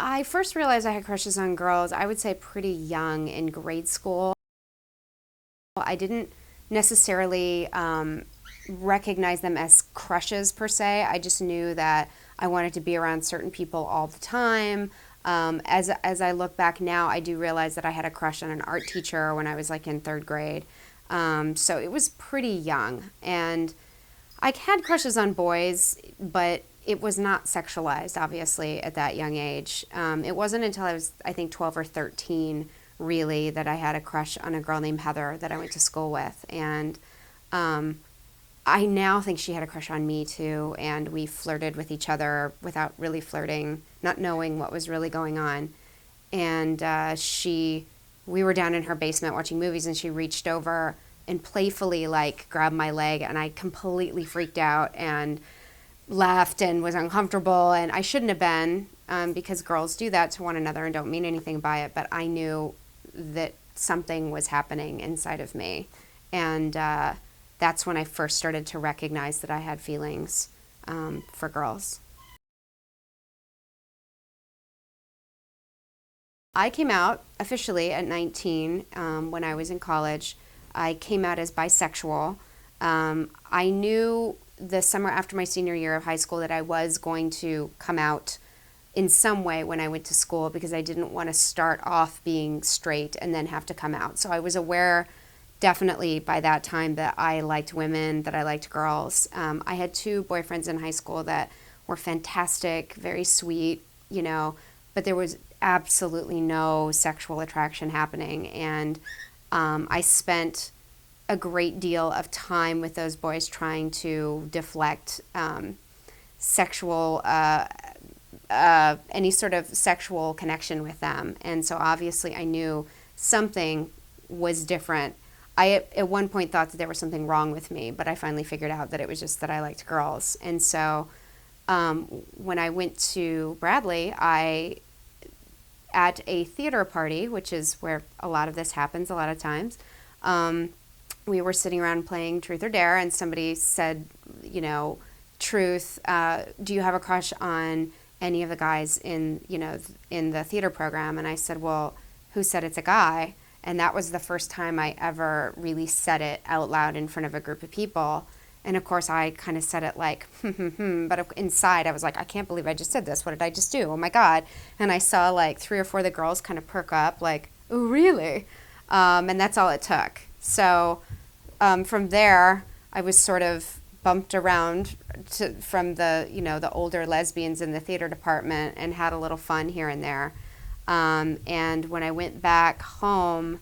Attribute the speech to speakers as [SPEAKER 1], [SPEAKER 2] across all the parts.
[SPEAKER 1] I first realized I had crushes on girls, I would say pretty young in grade school. I didn't necessarily recognize them as crushes per se. I just knew that I wanted to be around certain people all the time. As I look back now, I do realize that I had a crush on an art teacher when I was like in third grade. So it was pretty young, and I had crushes on boys, but it was not sexualized, obviously, at that young age. It wasn't until I was, I think, 12 or 13, really, that I had a crush on a girl named Heather that I went to school with. And um, I now think she had a crush on me, too, and we flirted with each other without really flirting, not knowing what was really going on. And we were down in her basement watching movies, and she reached over and playfully like grabbed my leg, and I completely freaked out and laughed and was uncomfortable, and I shouldn't have been, because girls do that to one another and don't mean anything by it, but I knew that something was happening inside of me, and that's when I first started to recognize that I had feelings for girls. I came out officially at 19, when I was in college. I came out as bisexual. I knew the summer after my senior year of high school that I was going to come out in some way when I went to school, because I didn't want to start off being straight and then have to come out. So I was aware definitely by that time that I liked women, that I liked girls. I had two boyfriends in high school that were fantastic, very sweet, but there was absolutely no sexual attraction happening. And I spent a great deal of time with those boys trying to deflect sexual any sort of sexual connection with them. And so obviously I knew something was different. I at one point thought that there was something wrong with me, but I finally figured out that it was just that I liked girls. And so when I went to Bradley, I at a theater party, which is where a lot of this happens a lot of times, we were sitting around playing Truth or Dare, and somebody said, Truth, do you have a crush on any of the guys in the theater program? And I said, well, who said it's a guy? And that was the first time I ever really said it out loud in front of a group of people. And of course, I kind of said it like, but inside I was like, I can't believe I just said this. What did I just do? Oh my God. And I saw like 3 or 4 of the girls kind of perk up like, oh, really? And that's all it took. So from there, I was sort of bumped around from the older lesbians in the theater department, and had a little fun here and there. And when I went back home,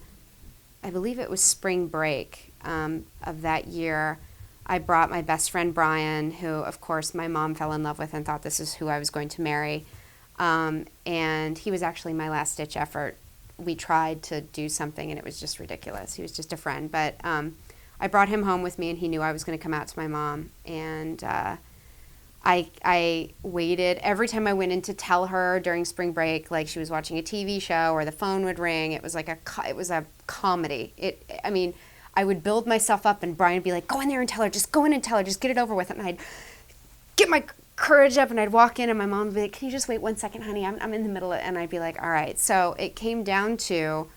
[SPEAKER 1] I believe it was spring break of that year, I brought my best friend Brian, who of course my mom fell in love with and thought this is who I was going to marry. And he was actually my last ditch effort. We tried to do something and it was just ridiculous. He was just a friend. But I brought him home with me, and he knew I was going to come out to my mom. And I waited every time I went in to tell her during spring break, like she was watching a TV show or the phone would ring. It was like it was a comedy. I would build myself up, and Brian would be like, go in there and tell her, just go in and tell her, just get it over with. And I'd get my courage up and I'd walk in, and my mom would be like, can you just wait 1 second, honey? I'm in the middle of it. And I'd be like, all right. So it came down to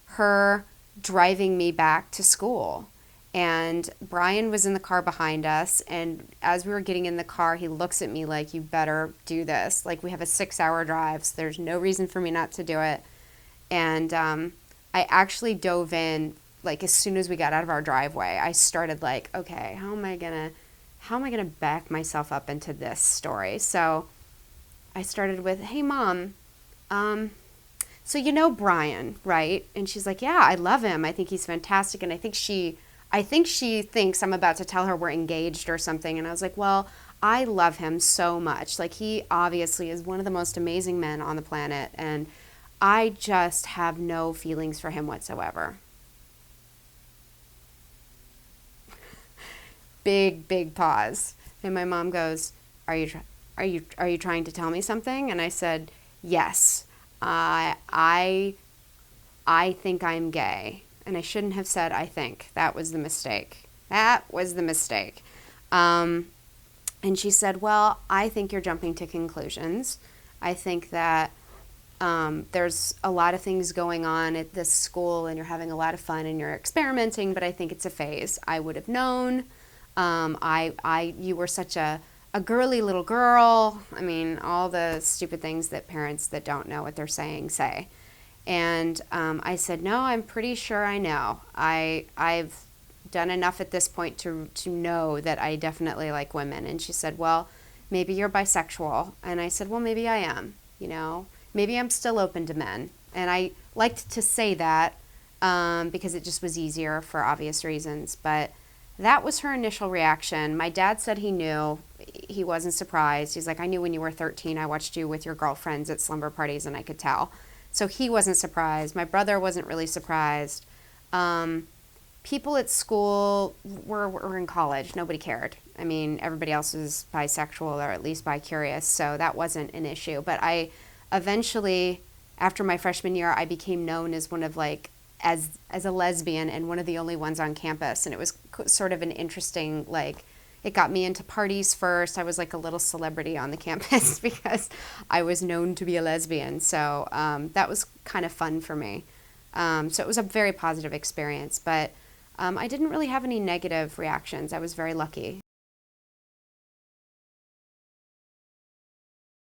[SPEAKER 1] her driving me back to school. And Brian was in the car behind us, and as we were getting in the car, he looks at me like, you better do this. Like, we have a 6-hour drive, so there's no reason for me not to do it. And I actually dove in, like, as soon as we got out of our driveway. I started like, okay, how am I gonna back myself up into this story? So I started with, hey, Mom, so you know Brian, right? And she's like, yeah, I love him. I think he's fantastic. And I think she thinks I'm about to tell her we're engaged or something. And I was like, well, I love him so much. Like, he obviously is one of the most amazing men on the planet. And I just have no feelings for him whatsoever. Big pause. And my mom goes, are you trying to tell me something? And I said, yes, I think I'm gay. And I shouldn't have said I think. That was the mistake. And she said, well, I think you're jumping to conclusions. I think that There's a lot of things going on at this school and you're having a lot of fun and you're experimenting, but I think it's a phase. I would have known. You were such a girly little girl. I mean, all the stupid things that parents that don't know what they're saying say. And I said, no, I'm pretty sure I know. I've done enough at this point to know that I definitely like women. And she said, well, maybe you're bisexual. And I said, well, maybe I am, maybe I'm still open to men. And I liked to say that because it just was easier for obvious reasons. But that was her initial reaction. My dad said he knew. He wasn't surprised. He's like, I knew when you were 13, I watched you with your girlfriends at slumber parties and I could tell. So he wasn't surprised. My brother wasn't really surprised. People at school were in college. Nobody cared. I mean, everybody else was bisexual or at least bi-curious, so that wasn't an issue. But I eventually, after my freshman year, I became known as one of as a lesbian and one of the only ones on campus. And it was sort of an interesting, it got me into parties first. I was like a little celebrity on the campus because I was known to be a lesbian. So that was kind of fun for me. So it was a very positive experience, but I didn't really have any negative reactions. I was very lucky.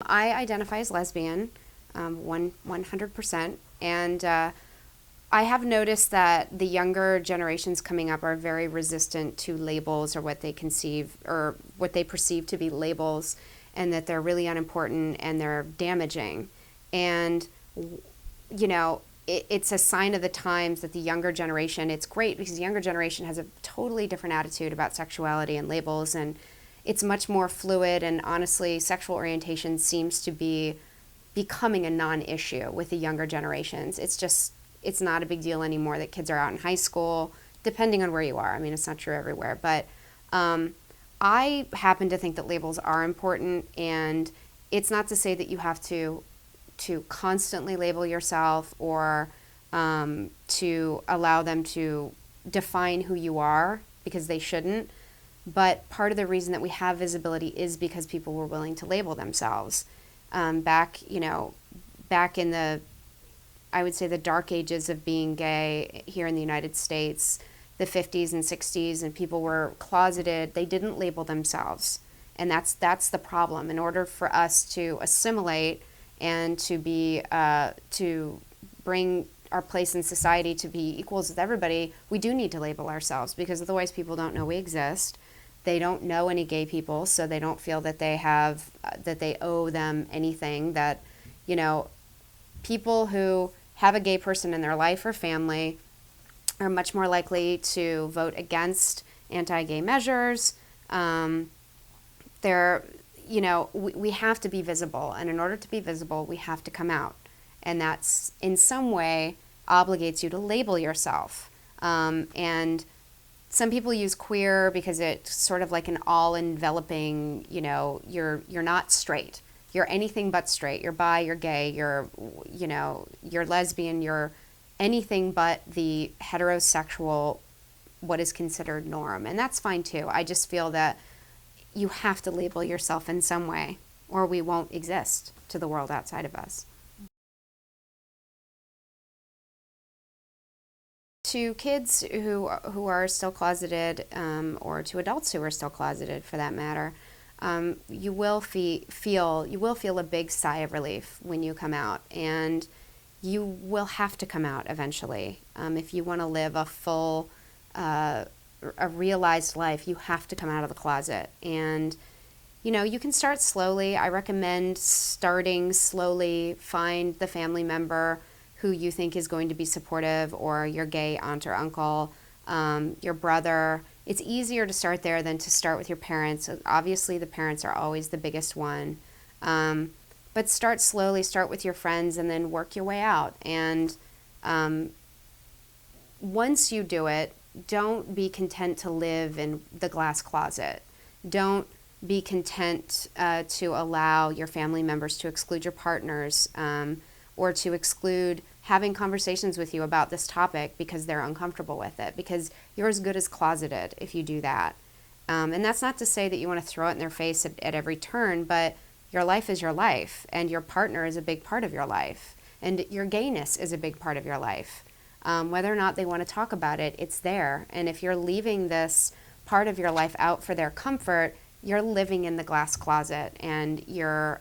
[SPEAKER 1] I identify as lesbian, 100%, and I have noticed that the younger generations coming up are very resistant to labels or what they conceive or what they perceive to be labels, and that they're really unimportant and they're damaging. And, it's a sign of the times that the younger generation, it's great because the younger generation has a totally different attitude about sexuality and labels, and it's much more fluid, and honestly, sexual orientation seems to be becoming a non-issue with the younger generations. It's not a big deal anymore that kids are out in high school, depending on where you are. I mean, it's not true everywhere, but I happen to think that labels are important, and it's not to say that you have to constantly label yourself or to allow them to define who you are, because they shouldn't. But part of the reason that we have visibility is because people were willing to label themselves. Back in the, I would say, the dark ages of being gay here in the United States, the 50s and 60s, and people were closeted, they didn't label themselves. And that's the problem. In order for us to assimilate and to bring our place in society to be equals with everybody, we do need to label ourselves, because otherwise people don't know we exist. They don't know any gay people, so they don't feel that they owe them anything. That, people who have a gay person in their life or family are much more likely to vote against anti-gay measures. We have to be visible, and in order to be visible, we have to come out. And that's in some way obligates you to label yourself. And some people use queer because it's sort of like an all-enveloping, you're not straight. You're anything but straight. You're bi, you're gay, you're lesbian, you're anything but the heterosexual, what is considered norm. And that's fine too. I just feel that you have to label yourself in some way, or we won't exist to the world outside of us. To kids who are still closeted, or to adults who are still closeted, for that matter, you will feel a big sigh of relief when you come out, and you will have to come out eventually. If you want to live a full, a realized life, you have to come out of the closet. And you can start slowly. I recommend starting slowly. Find the family member who you think is going to be supportive, or your gay aunt or uncle, your brother. It's easier to start there than to start with your parents. Obviously, the parents are always the biggest one. But start slowly, start with your friends, and then work your way out. And once you do it, don't be content to live in the glass closet. Don't be content to allow your family members to exclude your partners, or to exclude having conversations with you about this topic because they're uncomfortable with it, because you're as good as closeted if you do that. And that's not to say that you want to throw it in their face at every turn, but your life is your life, and your partner is a big part of your life. And your gayness is a big part of your life. Whether or not they want to talk about it, it's there. And if you're leaving this part of your life out for their comfort, you're living in the glass closet, and you're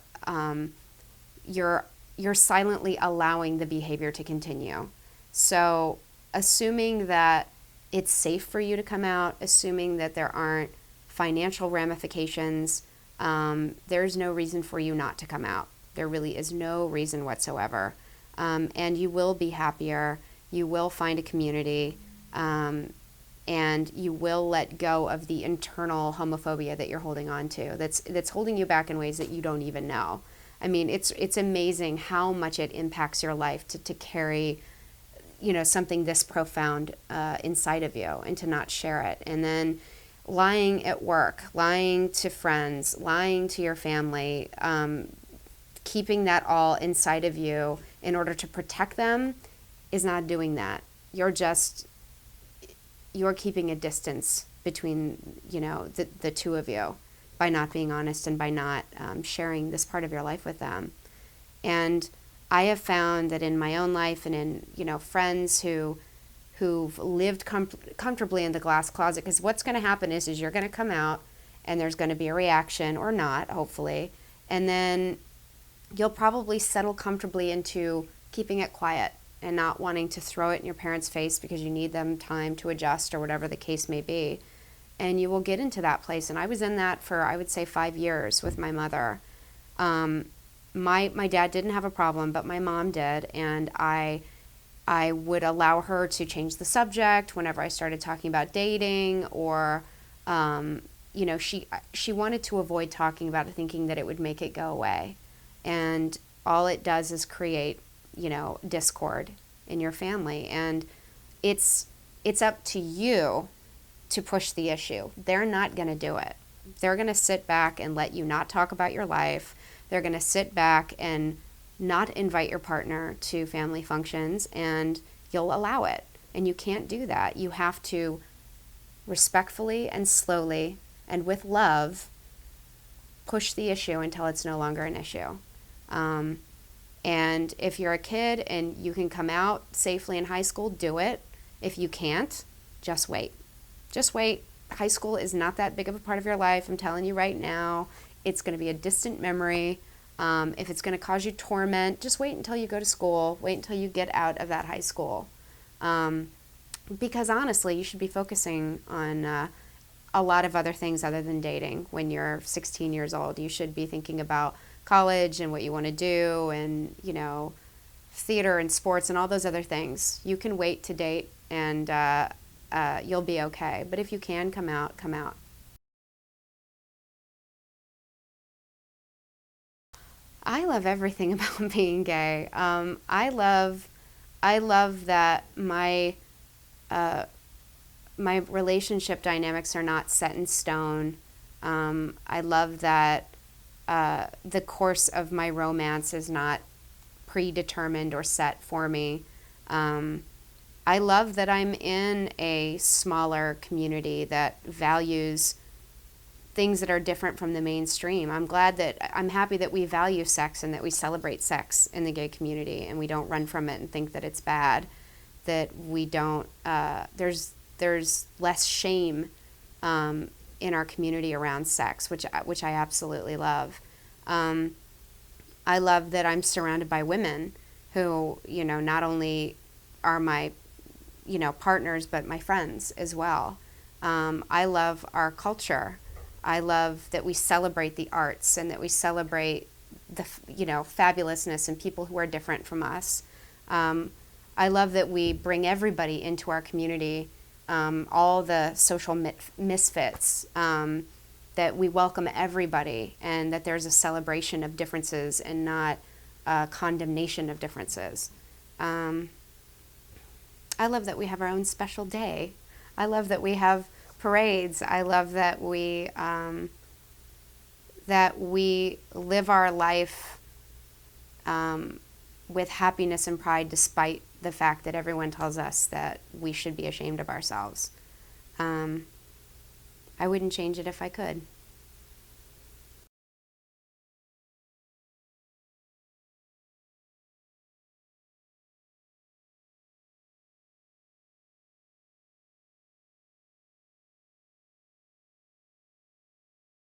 [SPEAKER 1] silently allowing the behavior to continue. So assuming that it's safe for you to come out, assuming that there aren't financial ramifications, there's no reason for you not to come out. There really is no reason whatsoever. And you will be happier. You will find a community. And you will let go of the internal homophobia that you're holding on to. That's holding you back in ways that you don't even know. I mean, it's amazing how much it impacts your life to carry, something this profound inside of you, and to not share it. And then lying at work, lying to friends, lying to your family, keeping that all inside of you in order to protect them is not doing that. You're keeping a distance between, the two of you by not being honest and by not sharing this part of your life with them. And I have found that in my own life and in, friends who've lived comfortably in the glass closet, because what's going to happen is you're going to come out and there's going to be a reaction, or not, hopefully, and then you'll probably settle comfortably into keeping it quiet and not wanting to throw it in your parents' face because you need them time to adjust, or whatever the case may be. And you will get into that place. And I was in that for, I would say, 5 years with my mother. My dad didn't have a problem, but my mom did. And I would allow her to change the subject whenever I started talking about dating, or, she wanted to avoid talking about it, thinking that it would make it go away. And all it does is create, discord in your family. And it's up to you to push the issue. They're not going to do it. They're going to sit back and let you not talk about your life. They're going to sit back and not invite your partner to family functions, and you'll allow it. And you can't do that. You have to respectfully and slowly and with love push the issue until it's no longer an issue. And if you're a kid and you can come out safely in high school, do it. If you can't, just wait. Just wait. High school is not that big of a part of your life. I'm telling you right now, it's going to be a distant memory. If it's going to cause you torment, just wait until you go to school. Wait until you get out of that high school. Because honestly, you should be focusing on a lot of other things other than dating when you're 16 years old. You should be thinking about college and what you want to do, and, theater and sports and all those other things. You can wait to date, and you'll be okay. But if you can come out, come out. I love everything about being gay. I love that my relationship dynamics are not set in stone. I love that the course of my romance is not predetermined or set for me. I love that I'm in a smaller community that values things that are different from the mainstream. I'm happy that we value sex and that we celebrate sex in the gay community, and we don't run from it and think that it's bad, that we don't, there's less shame in our community around sex, which I absolutely love. I love that I'm surrounded by women who, not only are my, partners, but my friends as well. I love our culture. I love that we celebrate the arts and that we celebrate the, fabulousness and people who are different from us. I love that we bring everybody into our community, all the social misfits, that we welcome everybody, and that there's a celebration of differences and not a condemnation of differences. I love that we have our own special day. I love that we have parades. I love that we live our life with happiness and pride, despite the fact that everyone tells us that we should be ashamed of ourselves. I wouldn't change it if I could.